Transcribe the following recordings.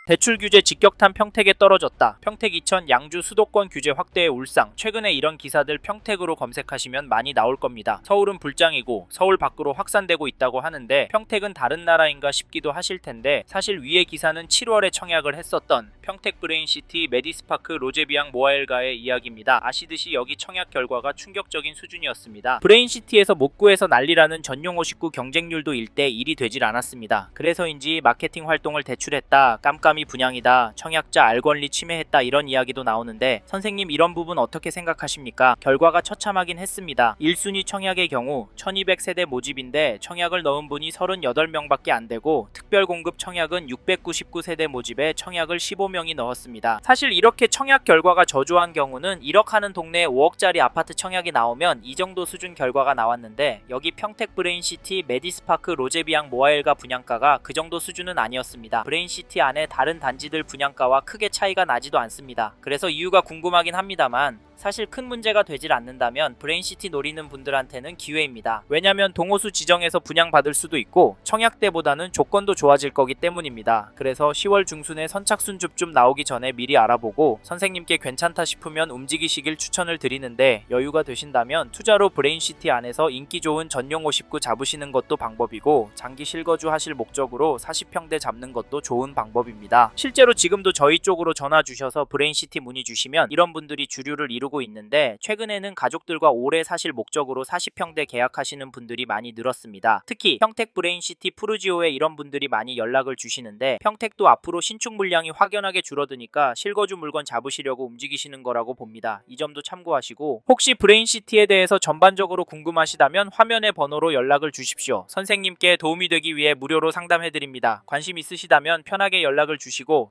대출 규제 직격탄 평택에 떨어졌다. 평택 이천 양주 수도권 규제 확대의 울상. 최근에 이런 기사들 평택으로 검색하시면 많이 나올 겁니다. 서울은 불장이고 서울 밖으로 확산되고 있다고 하는데 평택은 다른 나라인가 싶기도 하실 텐데 사실 위의 기사는 7월에 청약을 했었던 평택 브레인시티 메디스파크 로제비앙 모아엘가의 이야기입니다. 아시듯이 여기 청약 결과가 충격적인 수준이었습니다. 브레인시티에서 못 구해서 난리라는 전용 59 경쟁률도 1대 1이 되질 않았습니다. 그래서인지 마케팅 활동을 대출했다, 깜깜이 분양이다, 청약자 알권리 침해했다 이런 이야기도 나오는데 선생님 이런 부분 어떻게 생각하십니까? 결과가 처참하긴 했습니다. 1순위 청약의 경우 1200세대 모집인데 청약을 넣은 분이 38명밖에 안 되고 특별공급 청약은 699세대 모집에 청약을 15명이 넣었습니다. 사실 이렇게 청약 결과가 저조한 경우는 1억 하는 동네에 5억짜리 아파트 청약이 나오면 이 정도 수준 결과가 나왔는데 여기 평택 브레인시티 메디스파크 로제비앙 모아엘가 분양가가 그 정도 수준은 아니었습니다. 브레인시티 안에 다른 단지들 분양가와 크게 차이가 나지도 않습니다. 그래서 이유가 궁금하긴 합니다만 사실 큰 문제가 되질 않는다면 브레인시티 노리는 분들한테는 기회입니다. 왜냐면 동호수 지정에서 분양받을 수도 있고 청약 때보다는 조건도 좋아질 거기 때문입니다. 그래서 10월 중순에 선착순 줍줍 나오기 전에 미리 알아보고 선생님께 괜찮다 싶으면 움직이시길 추천을 드리는데 여유가 되신다면 투자로 브레인시티 안에서 인기 좋은 전용 59 잡으시는 것도 방법이고 장기 실거주 하실 목적으로 40평대 잡는 것도 좋은 방법입니다. 실제로 지금도 저희 쪽으로 전화 주셔서 브레인시티 문의 주시면 이런 분들이 주류를 이루고 있는데 최근에는 가족들과 오래 사실 목적으로 40평대 계약하시는 분들이 많이 늘었습니다. 특히 평택 브레인시티 푸르지오에 이런 분들이 많이 연락을 주시는데 평택도 앞으로 신축 물량이 확연하게 줄어드니까 실거주 물건 잡으시려고 움직이시는 거라고 봅니다. 이 점도 참고하시고 혹시 브레인시티에 대해서 전반적으로 궁금하시다면 화면의 번호로 연락을 주십시오. 선생님께 도움이 되기 위해 무료로 상담해드립니다. 관심 있으시다면 편하게 연락을 주시고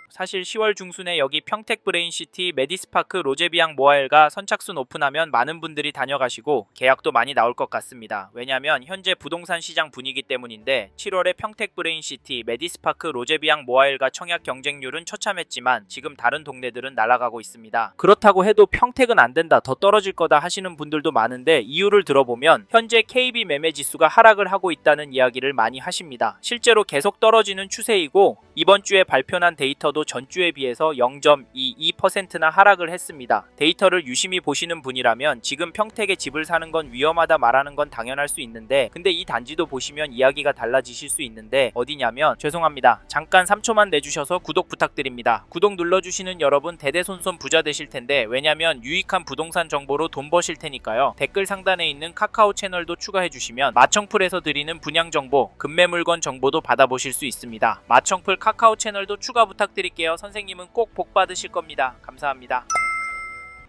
사실 10월 중순에 여기 평택 브레인시티 메디스파크 로제비앙 모아엘가 선착순 오픈하면 많은 분들이 다녀가시고 계약도 많이 나올 것 같습니다. 왜냐면 현재 부동산 시장 분위기 때문인데 7월에 평택 브레인시티 메디스파크 로제비앙 모아엘가 청약 경쟁률은 처참했지만 지금 다른 동네들은 날아가고 있습니다. 그렇다고 해도 평택은 안 된다, 더 떨어질 거다 하시는 분들도 많은데 이유를 들어보면 현재 KB 매매 지수가 하락을 하고 있다는 이야기를 많이 하십니다. 실제로 계속 떨어지는 추세이고 이번 주에 발표난 데이터도 전주에 비해서 0.22%나 하락을 했습니다. 데이터를 유심히 보시는 분이라면 지금 평택에 집을 사는 건 위험하다 말하는 건 당연할 수 있는데 근데 이 단지도 보시면 이야기가 달라지실 수 있는데 어디냐면 죄송합니다. 잠깐 3초만 내주셔서 구독 부탁드립니다. 구독 눌러주시는 여러분 대대손손 부자 되실 텐데 왜냐면 유익한 부동산 정보로 돈 버실 테니까요. 댓글 상단에 있는 카카오 채널도 추가해 주시면 마청풀에서 드리는 분양 정보, 급매 물건 정보도 받아보실 수 있습니다. 마청풀 카카오 채널도 추가 부탁드릴게요. 선생님은 꼭 복 받으실 겁니다. 감사합니다.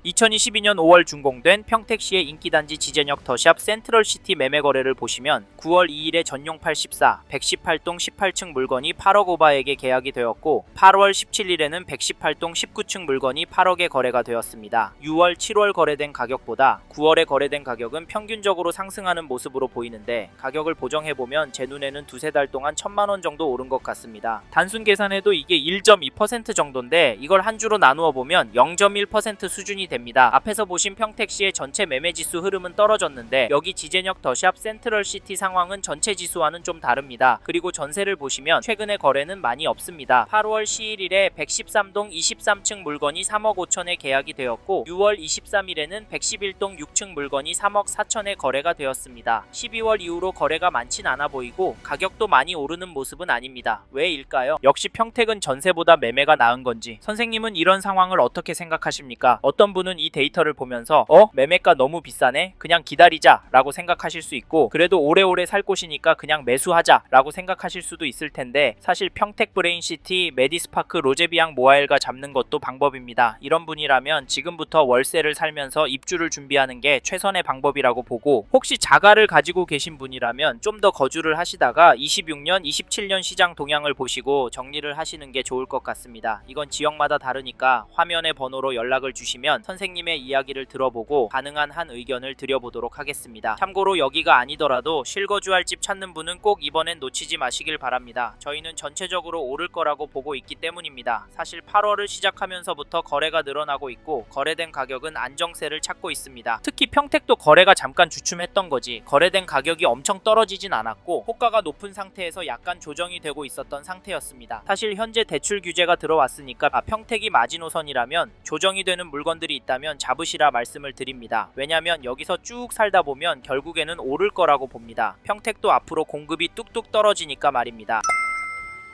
2022년 5월 준공된 평택시의 인기단지 지제역 더샵 센트럴시티 매매거래를 보시면 9월 2일에 전용 84, 118동 18층 물건이 8억 오바에게 계약이 되었고 8월 17일에는 118동 19층 물건이 8억에 거래가 되었습니다. 6월, 7월 거래된 가격보다 9월에 거래된 가격은 평균적으로 상승하는 모습으로 보이는데 가격을 보정해보면 제 눈에는 두세 달 동안 1000만원 정도 오른 것 같습니다. 단순 계산해도 이게 1.2% 정도인데 이걸 한 주로 나누어 보면 0.1% 수준이 됩니다. 앞에서 보신 평택시의 전체 매매지수 흐름은 떨어졌는데 여기 지제역 더샵 센트럴시티 상황은 전체 지수와는 좀 다릅니다. 그리고 전세를 보시면 최근에 거래는 많이 없습니다. 8월 11일에 113동 23층 물건이 3억 5천에 계약이 되었고 6월 23일에는 111동 6층 물건이 3억 4천에 거래가 되었습니다. 12월 이후로 거래가 많진 않아 보이고 가격도 많이 오르는 모습은 아닙니다. 왜일까요? 역시 평택은 전세보다 매매가 나은 건지 선생님은 이런 상황을 어떻게 생각하십니까? 어떤 분은 이 데이터를 보면서 매매가 너무 비싸네? 그냥 기다리자 라고 생각하실 수 있고 그래도 오래오래 살 곳이니까 그냥 매수하자 라고 생각하실 수도 있을 텐데 사실 평택 브레인시티 메디스파크 로제비앙 모아엘가 잡는 것도 방법입니다. 이런 분이라면 지금부터 월세를 살면서 입주를 준비하는 게 최선의 방법이라고 보고 혹시 자가를 가지고 계신 분이라면 좀 더 거주를 하시다가 26년, 27년 시장 동향을 보시고 정리를 하시는 게 좋을 것 같습니다. 이건 지역마다 다르니까 화면의 번호로 연락을 주시면 선생님의 이야기를 들어보고 가능한 한 의견을 드려보도록 하겠습니다. 참고로 여기가 아니더라도 실거주할 집 찾는 분은 꼭 이번엔 놓치지 마시길 바랍니다. 저희는 전체적으로 오를 거라고 보고 있기 때문입니다. 사실 8월을 시작하면서부터 거래가 늘어나고 있고 거래된 가격은 안정세를 찾고 있습니다. 특히 평택도 거래가 잠깐 주춤했던 거지 거래된 가격이 엄청 떨어지진 않았고 호가가 높은 상태에서 약간 조정이 되고 있었던 상태였습니다. 사실 현재 대출 규제가 들어왔으니까 평택이 마지노선이라면 조정이 되는 물건들이 있다면 잡으시라 말씀을 드립니다. 왜냐면 여기서 쭉 살다 보면 결국에는 오를 거라고 봅니다. 평택도 앞으로 공급이 뚝뚝 떨어지니까 말입니다.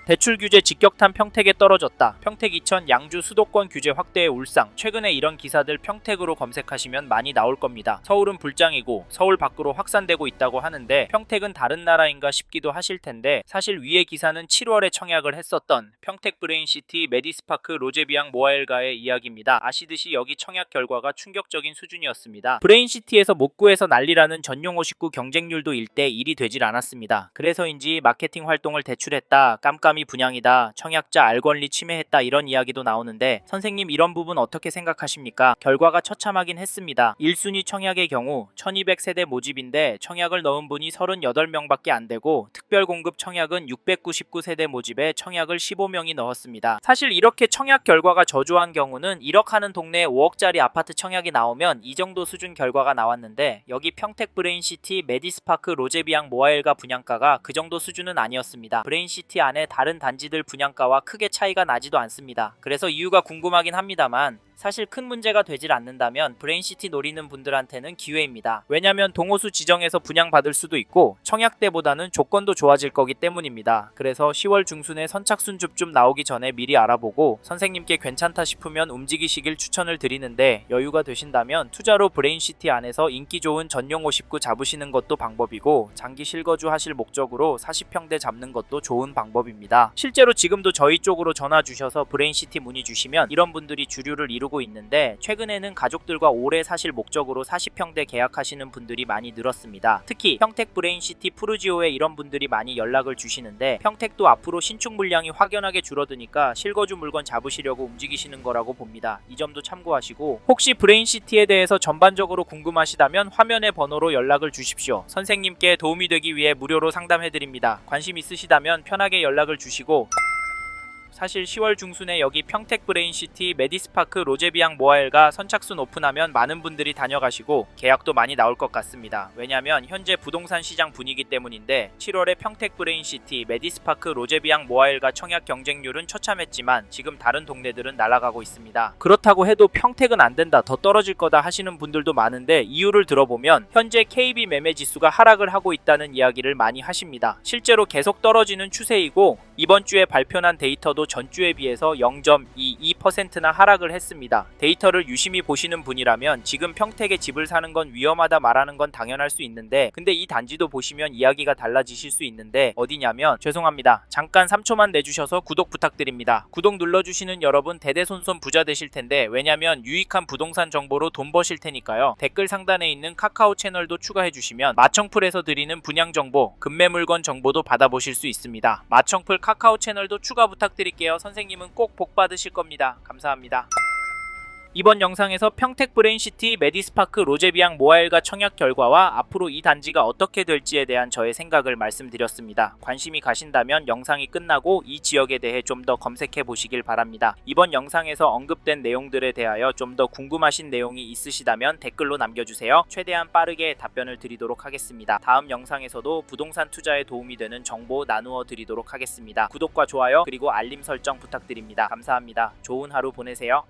대출 규제 직격탄 평택에 떨어졌다. 평택 이천 양주 수도권 규제 확대의 울상. 최근에 이런 기사들 평택으로 검색하시면 많이 나올 겁니다. 서울은 불장이고 서울 밖으로 확산되고 있다고 하는데 평택은 다른 나라인가 싶기도 하실 텐데 사실 위의 기사는 7월에 청약을 했었던 평택 브레인시티 메디스파크 로제비앙 모아엘가의 이야기입니다. 아시듯이 여기 청약 결과가 충격적인 수준이었습니다. 브레인시티에서 못 구해서 난리라는 전용 59 경쟁률도 1대 1이 되질 않았습니다. 그래서인지 마케팅 활동을 대출했다. 깜깜이 분양이다. 청약자 알권리 침해했다. 이런 이야기도 나오는데 선생님 이런 부분 어떻게 생각하십니까? 결과가 처참하긴 했습니다. 1순위 청약의 경우 1200세대 모집인데 청약을 넣은 분이 38명밖에 안 되고 특별공급 청약은 699세대 모집에 청약을 15명이 넣었습니다. 사실 이렇게 청약 결과가 저조한 경우는 1억 하는 동네에 5억짜리 아파트 청약이 나오면 이 정도 수준 결과가 나왔는데 여기 평택 브레인시티 메디스파크 로제비앙 모아엘가 분양가가 그 정도 수준은 아니었습니다. 브레인시티 안에 다른 단지들 분양가와 크게 차이가 나지도 않습니다. 그래서 이유가 궁금하긴 합니다만 사실 큰 문제가 되질 않는다면 브레인시티 노리는 분들한테는 기회입니다. 왜냐면 동호수 지정에서 분양받을 수도 있고 청약 때보다는 조건도 좋아질 거기 때문입니다. 그래서 10월 중순에 선착순 줍줍 나오기 전에 미리 알아보고 선생님께 괜찮다 싶으면 움직이시길 추천을 드리는데 여유가 되신다면 투자로 브레인시티 안에서 인기 좋은 전용 59 잡으시는 것도 방법이고 장기 실거주 하실 목적으로 40평대 잡는 것도 좋은 방법입니다. 실제로 지금도 저희 쪽으로 전화 주셔서 브레인시티 문의 주시면 이런 분들이 주류를 이루고 있는데 최근에는 가족들과 오래 사실 목적으로 40평대 계약하시는 분들이 많이 늘었습니다. 특히 평택 브레인시티 푸르지오에 이런 분들이 많이 연락을 주시는데 평택도 앞으로 신축 물량이 확연하게 줄어드니까 실거주 물건 잡으시려고 움직이시는 거라고 봅니다. 이 점도 참고하시고 혹시 브레인시티에 대해서 전반적으로 궁금하시다면 화면의 번호로 연락을 주십시오. 선생님께 도움이 되기 위해 무료로 상담해드립니다. 관심 있으시다면 편하게 연락을 주시고 사실 10월 중순에 여기 평택 브레인시티 메디스파크 로제비앙 모아엘가 선착순 오픈하면 많은 분들이 다녀가시고 계약도 많이 나올 것 같습니다. 왜냐면 현재 부동산 시장 분위기 때문인데 7월에 평택 브레인시티 메디스파크 로제비앙 모아엘가 청약 경쟁률은 처참했지만 지금 다른 동네들은 날아가고 있습니다. 그렇다고 해도 평택은 안 된다, 더 떨어질 거다 하시는 분들도 많은데 이유를 들어보면 현재 KB 매매 지수가 하락을 하고 있다는 이야기를 많이 하십니다. 실제로 계속 떨어지는 추세이고 이번 주에 발표한 데이터도 전주에 비해서 0.22%나 하락을 했습니다. 데이터를 유심히 보시는 분이라면 지금 평택에 집을 사는 건 위험하다 말하는 건 당연할 수 있는데 근데 이 단지도 보시면 이야기가 달라지실 수 있는데 어디냐면 죄송합니다. 잠깐 3초만 내주셔서 구독 부탁드립니다. 구독 눌러주시는 여러분 대대손손 부자 되실 텐데 왜냐면 유익한 부동산 정보로 돈 버실 테니까요. 댓글 상단에 있는 카카오 채널도 추가해 주시면 마청풀에서 드리는 분양 정보, 급매 물건 정보도 받아보실 수 있습니다. 마청풀 카카오 채널도 추가 부탁드릴게요. 선생님은 꼭 복 받으실 겁니다. 감사합니다. 이번 영상에서 평택 브레인시티 메디스파크 로제비앙 모아엘가 청약 결과와 앞으로 이 단지가 어떻게 될지에 대한 저의 생각을 말씀드렸습니다. 관심이 가신다면 영상이 끝나고 이 지역에 대해 좀 더 검색해 보시길 바랍니다. 이번 영상에서 언급된 내용들에 대하여 좀 더 궁금하신 내용이 있으시다면 댓글로 남겨주세요. 최대한 빠르게 답변을 드리도록 하겠습니다. 다음 영상에서도 부동산 투자에 도움이 되는 정보 나누어 드리도록 하겠습니다. 구독과 좋아요 그리고 알림 설정 부탁드립니다. 감사합니다. 좋은 하루 보내세요.